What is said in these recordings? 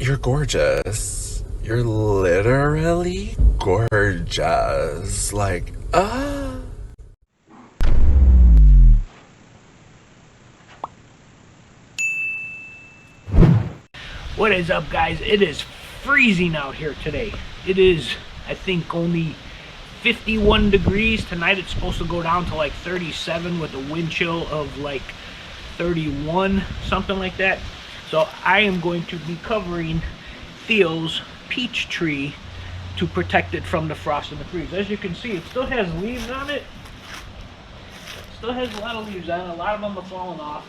You're gorgeous. You're literally gorgeous. Like, What is up, guys? It is freezing out here today. It is, I think, only 51 degrees. Tonight it's supposed to go down to like 37 with a wind chill of like 31, something like that. So I am going to be covering Theo's peach tree to protect it from the frost and the freeze. As you can see, it still has leaves on it. Still has a lot of leaves on it. A lot of them have fallen off.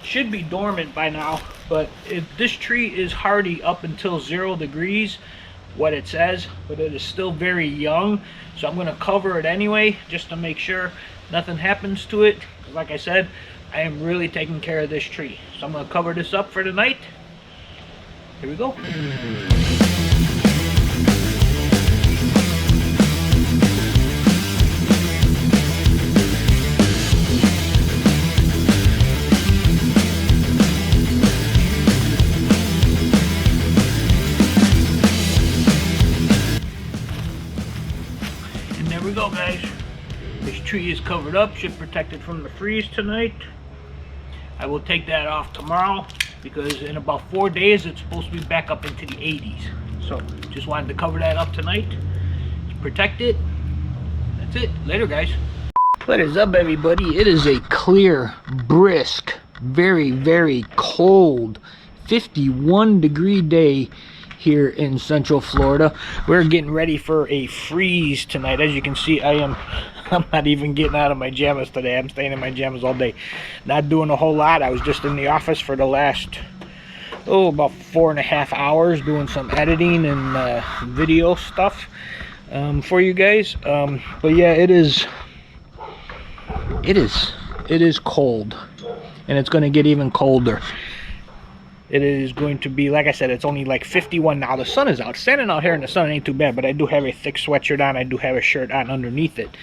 Should be dormant by now, but this tree is hardy up until 0 degrees, what it says, but it is still very young, so I'm going to cover it anyway just to make sure nothing happens to it. Like I said, I am really taking care of this tree, so I'm going to cover this up for the night. Here we go. There we go, guys. This tree is covered up, should protect it from the freeze tonight. I will take that off tomorrow because in about 4 days it's supposed to be back up into the 80s. So just wanted to cover that up tonight to protect it. That's it. Later, guys. What is up, everybody? It is a clear, brisk, very, very cold 51-degree day here in Central Florida. We're getting ready for a freeze tonight. As you can see, I'm not even getting out of my jammies today. I'm staying in my jammies all day. Not doing a whole lot. I was just in the office for the last, about 4.5 hours doing some editing and video stuff for you guys. But yeah, it is cold, and it's going to get even colder. It is going to be, like I said, it's only like 51 now. The sun is out. Standing out here in the sun ain't too bad, but I do have a thick sweatshirt on. I do have a shirt on underneath it.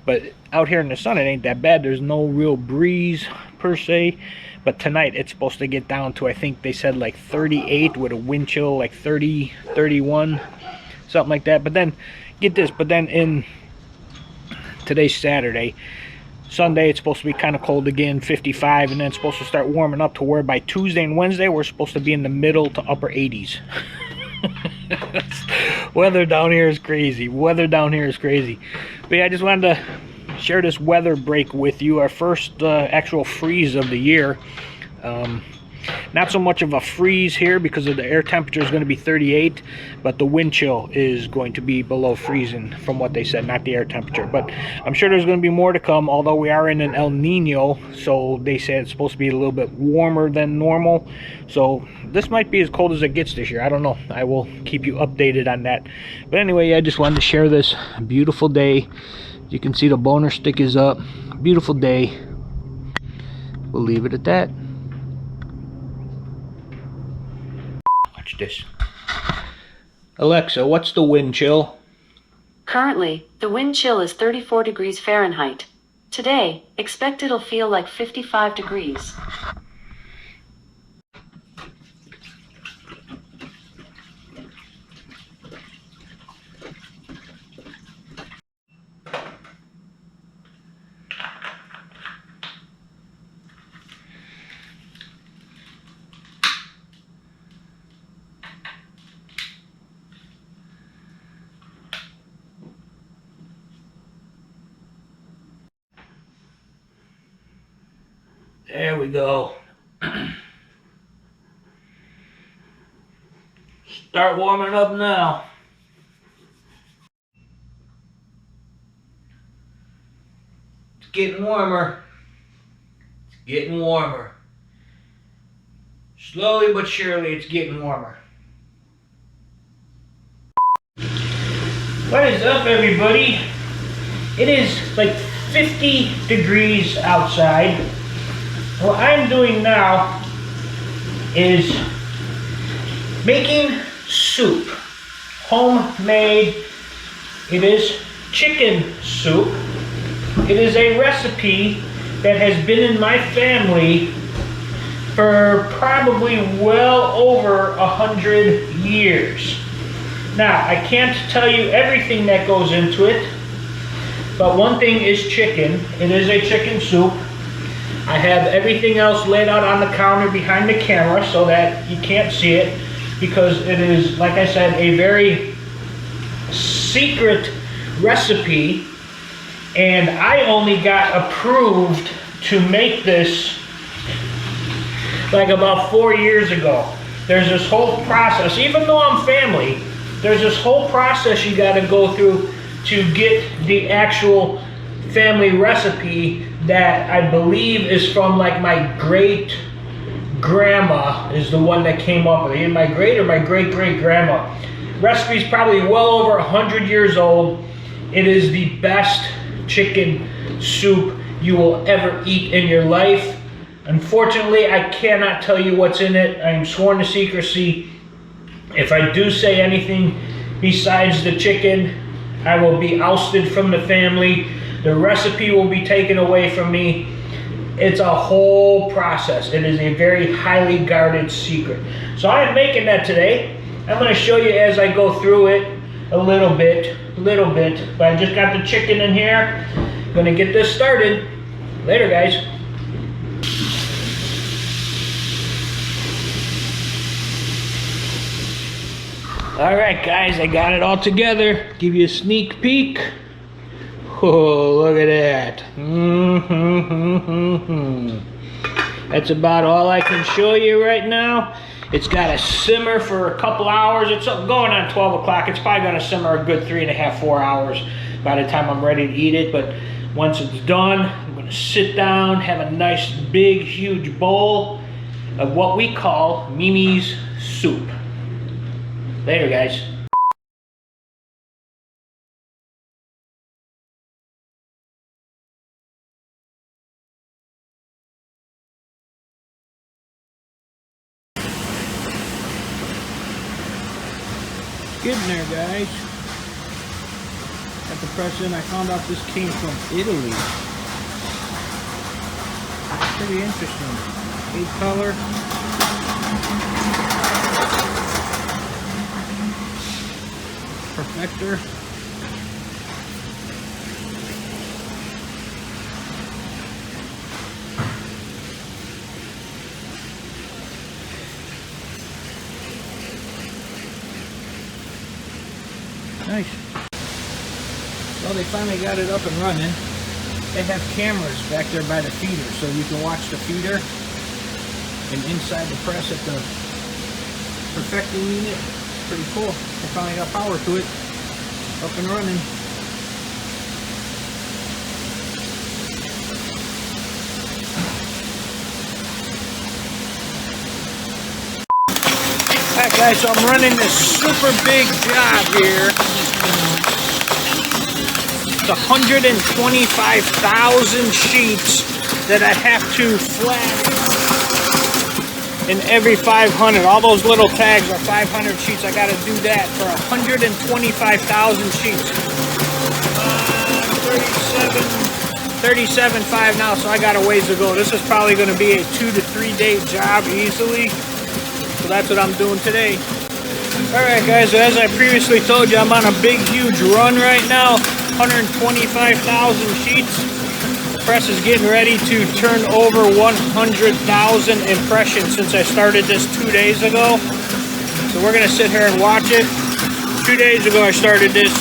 But out here in the sun, it ain't that bad. There's no real breeze per se. But tonight, it's supposed to get down to, I think they said like 38 with a wind chill, like 30, 31, something like that. But then, get this, but then in today's Saturday, Sunday it's supposed to be kind of cold again, 55, and then it's supposed to start warming up to where by Tuesday and Wednesday we're supposed to be in the middle to upper 80s. Weather down here is crazy. Weather down here is crazy. But yeah, I just wanted to share this weather break with you. Our first actual freeze of the year. Not so much of a freeze here because of the air temperature is going to be 38, but the wind chill is going to be below freezing from what they said, not the air temperature. But I'm sure there's going to be more to come, although we are in an El Nino, so they said it's supposed to be a little bit warmer than normal. So this might be as cold as it gets this year. I don't know. I will keep you updated on that. But anyway, I just wanted to share this beautiful day. You can see the boner stick is up. Beautiful day. We'll leave it at that. Watch this. Alexa, what's the wind chill? Currently, the wind chill is 34 degrees Fahrenheit. Today, expect it'll feel like 55 degrees. There we go. Start warming up now. It's getting warmer. It's getting warmer. Slowly but surely it's getting warmer. What is up, everybody? It is like 50 degrees outside. What I'm doing now is making soup. Homemade. It is chicken soup. It is a recipe that has been in my family for probably well over 100 years. Now, I can't tell you everything that goes into it, but one thing is chicken. It is a chicken soup. I have everything else laid out on the counter behind the camera so that you can't see it, because it is, like I said, a very secret recipe, and I only got approved to make this like about 4 years ago. There's this whole process, even though I'm family, there's this whole process you got to go through to get the actual family recipe that I believe is from like my great grandma is the one that came up with it. Either my great or my great great grandma. Recipe's probably well over 100 years old. It is the best chicken soup you will ever eat in your life. Unfortunately, I cannot tell you what's in it. I am sworn to secrecy. If I do say anything besides the chicken, I will be ousted from the family. The recipe will be taken away from me. It's a whole process. It is a very highly guarded secret. So I am making that today. I'm going to show you as I go through it a little bit. But I just got the chicken in here. Going to get this started. Later, guys. All right, guys, I got it all together. Give you a sneak peek. Oh, look at that. That's about all I can show you right now. It's got to simmer for a couple hours. It's going on 12 o'clock. It's probably going to simmer a good 3.5, 4 hours by the time I'm ready to eat it. But once it's done, I'm going to sit down, have a nice, big, huge bowl of what we call Mimi's soup. Later, guys. Getting there, guys. At the press in, I found out this came from Italy. Pretty interesting. 8-color. Perfector. Nice. Well, they finally got it up and running. They have cameras back there by the feeder, so you can watch the feeder. And inside the press at the perfecting unit. Pretty cool. They finally got power to it. Up and running. Alright guys, so I'm running this super big job here. It's 125,000 sheets that I have to flatten in every 500. All those little tags are 500 sheets. I got to do that for 125,000 sheets. 37.5 now, so I got a ways to go. This is probably going to be a 2 to 3 day job easily. So that's what I'm doing today. Alright guys, so as I previously told you, I'm on a big huge run right now. 125,000 sheets. The press is getting ready to turn over 100,000 impressions since I started this 2 days ago. So we're going to sit here and watch it. 2 days ago I started this.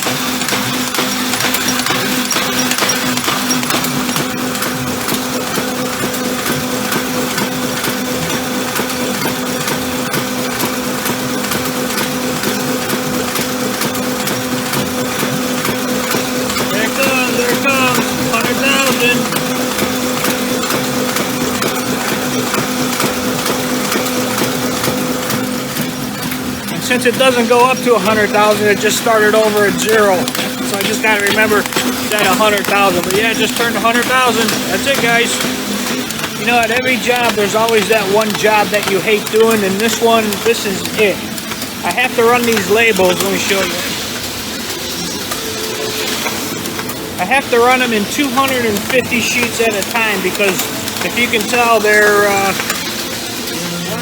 Since it doesn't go up to 100,000, it just started over at 0. So I just got to remember that 100,000. But yeah, it just turned 100,000. That's it, guys. You know, at every job, there's always that one job that you hate doing, and this one, this is it. I have to run these labels. Let me show you. I have to run them in 250 sheets at a time because if you can tell, they're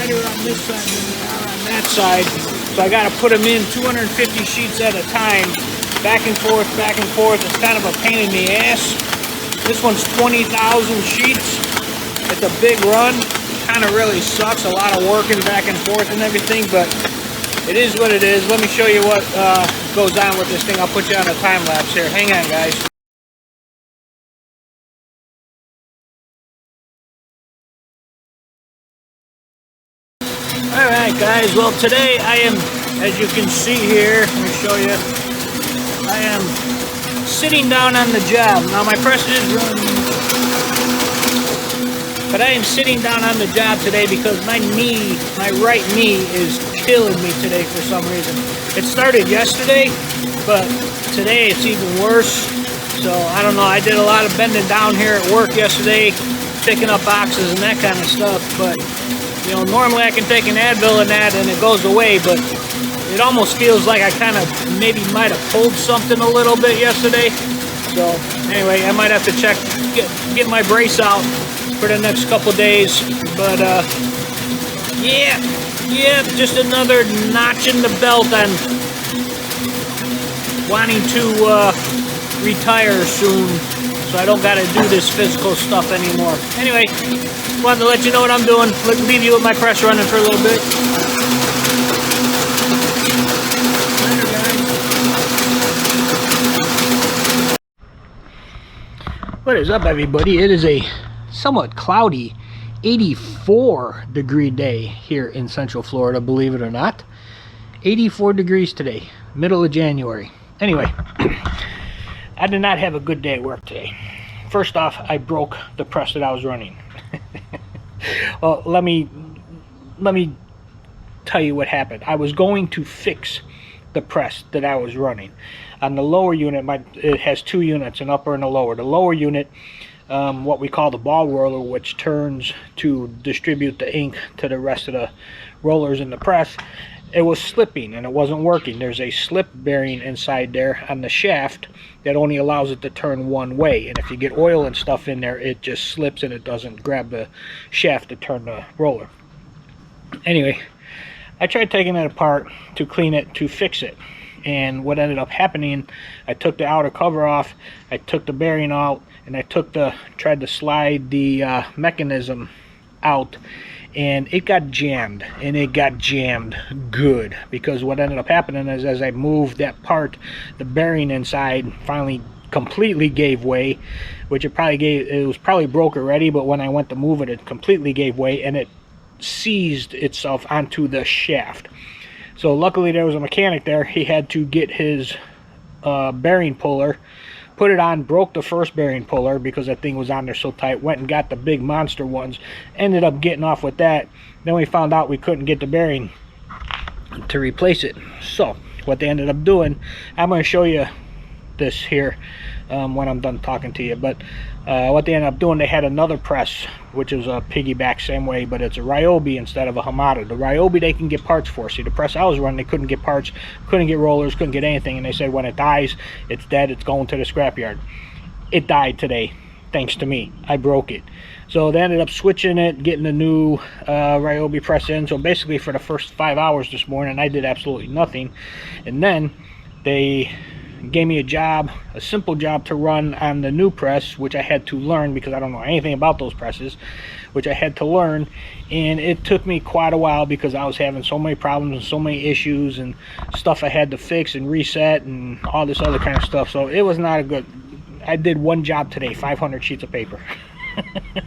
wider on this side than they are on that side. So I got to put them in 250 sheets at a time, back and forth, back and forth. It's kind of a pain in the ass. This one's 20,000 sheets. It's a big run. Kind of really sucks. A lot of working back and forth and everything, but it is what it is. Let me show you what goes on with this thing. I'll put you on a time lapse here. Hang on, guys. Alright guys, well today I am, as you can see here, let me show you, I am sitting down on the job. Now my press is running, but I am sitting down on the job today because my knee, my right knee is killing me today for some reason. It started yesterday, but today it's even worse. So I don't know, I did a lot of bending down here at work yesterday, picking up boxes and that kind of stuff, but you know, normally I can take an Advil and that and it goes away, but it almost feels like I kind of maybe might have pulled something a little bit yesterday. So anyway, I might have to check, get my brace out for the next couple days. But yeah, just another notch in the belt on wanting to retire soon, so I don't gotta do this physical stuff anymore. Anyway, wanted to let you know what I'm doing. Leave you with my press running for a little bit. Later, guys. What is up, everybody? It is a somewhat cloudy 84-degree day here in Central Florida, believe it or not. 84 degrees today, middle of January. Anyway, I did not have a good day at work today. First off, I broke the press that I was running. Well, let me tell you what happened. I was going to fix the press that I was running. On the lower unit, it has two units, an upper and a lower. The lower unit, what we call the ball roller, which turns to distribute the ink to the rest of the rollers in the press, it was slipping and it wasn't working. There's a slip bearing inside there on the shaft that only allows it to turn one way, and if you get oil and stuff in there, it just slips and it doesn't grab the shaft to turn the roller. Anyway, I tried taking it apart to clean it, to fix it, and what ended up happening, I took the outer cover off, I took the bearing out, and I tried to slide the mechanism out, and it got jammed, and it got jammed good, because what ended up happening is as I moved that part, the bearing inside finally completely gave way, which it was probably broke already, but when I went to move it, it completely gave way and it seized itself onto the shaft. So luckily there was a mechanic there. He had to get his bearing puller, put it on, broke the first bearing puller because that thing was on there so tight, went and got the big monster ones, ended up getting off with that. Then we found out we couldn't get the bearing to replace it. So what they ended up doing, I'm going to show you this here when I'm done talking to you, but what they ended up doing, they had another press which is a piggyback same way, but it's a Ryobi instead of a Hamada. The Ryobi they can get parts for. See, the press I was running, they couldn't get parts, couldn't get rollers, couldn't get anything, and they said when it dies, it's dead, it's going to the scrapyard. It died today thanks to me. I broke it. So they ended up switching it, getting a new Ryobi press in. So basically for the first 5 hours this morning I did absolutely nothing, and then they gave me a job, a simple job to run on the new press, which I had to learn because I don't know anything about those presses, which I had to learn, and it took me quite a while because I was having so many problems and so many issues and stuff I had to fix and reset and all this other kind of stuff. So it was not a good, I did one job today, 500 sheets of paper.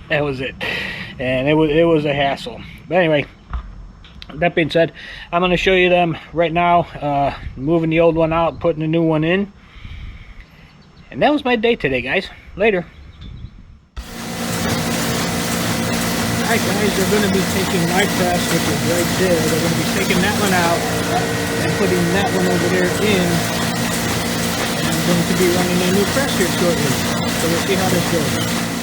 That was it, and it was a hassle. But anyway, that being said, I'm going to show you them right now, moving the old one out, putting the new one in. And that was my day today, guys. Later. Alright guys, they're going to be taking my press, which is right there. They're going to be taking that one out and putting that one over there in. And I'm going to be running a new press here shortly. So we'll see how this goes.